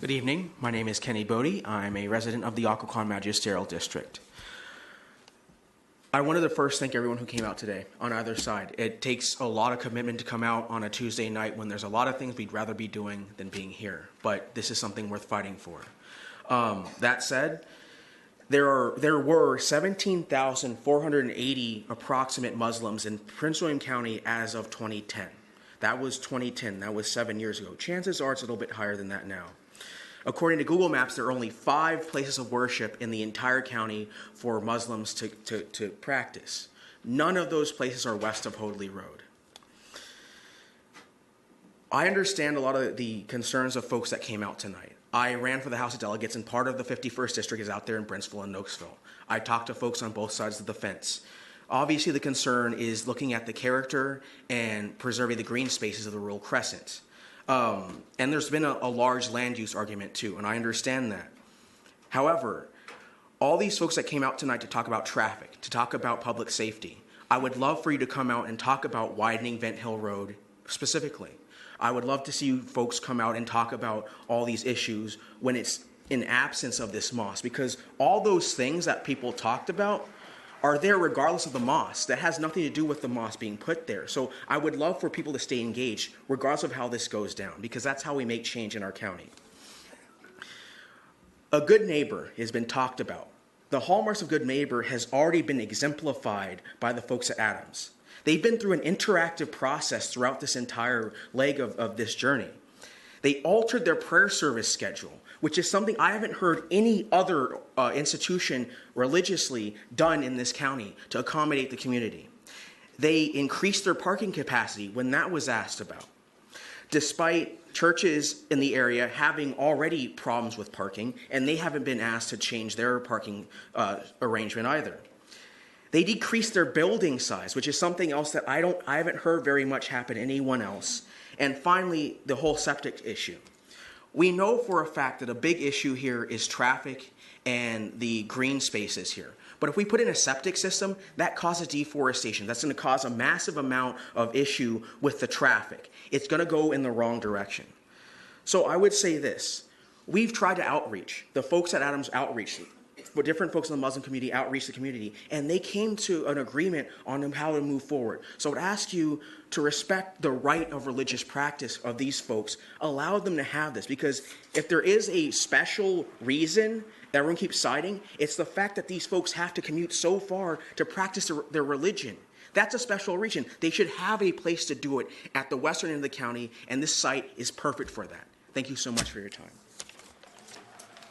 Good evening. My name is Kenny Boddye. I'm a resident of the Occoquan Magisterial District. I wanted to first thank everyone who came out today on either side. It takes a lot of commitment to come out on a Tuesday night when there's a lot of things we'd rather be doing than being here, but this is something worth fighting for. That said, there were 17,480 approximate Muslims in Prince William County as of 2010. That was 2010. That was 7 years ago. Chances are it's a little bit higher than that now. According to Google Maps, there are only 5 places of worship in the entire county for Muslims to practice. None of those places are west of Hoadley Road. I understand a lot of the concerns of folks that came out tonight. I ran for the House of Delegates, and part of the 51st District is out there in Brentsville and Noakesville. I talked to folks on both sides of the fence. Obviously, the concern is looking at the character and preserving the green spaces of the rural crescent. And there's been a large land use argument too, and I understand that. However, all these folks that came out tonight to talk about traffic, to talk about public safety, I would love for you to come out and talk about widening Vent Hill Road specifically. I would love to see you folks come out and talk about all these issues when it's in absence of this mosque, because all those things that people talked about are there regardless of the mosque. That has nothing to do with the mosque being put there. So I would love for people to stay engaged regardless of how this goes down, because that's how we make change in our county. A good neighbor has been talked about. The hallmarks of good neighbor has already been exemplified by the folks at Adams. They've been through an interactive process throughout this entire leg of this journey. They altered their prayer service schedule, which is something I haven't heard any other institution religiously done in this county to accommodate the community. They increased their parking capacity when that was asked about, despite churches in the area having already problems with parking, and they haven't been asked to change their parking arrangement either. They decreased their building size, which is something else that I haven't heard very much happen to anyone else. And finally, the whole septic issue. We know for a fact that a big issue here is traffic and the green spaces here. But if we put in a septic system, that causes deforestation. That's going to cause a massive amount of issue with the traffic. It's going to go in the wrong direction. So I would say this. We've tried to outreach. The folks at Adams outreach. For different folks in the Muslim community outreach the community, and they came to an agreement on how to move forward. So I would ask you to respect the right of religious practice of these folks. Allow them to have this, because if there is a special reason that everyone keeps citing, it's the fact that these folks have to commute so far to practice their religion. That's a special reason. They should have a place to do it at the western end of the county, and this site is perfect for that. Thank you so much for your time.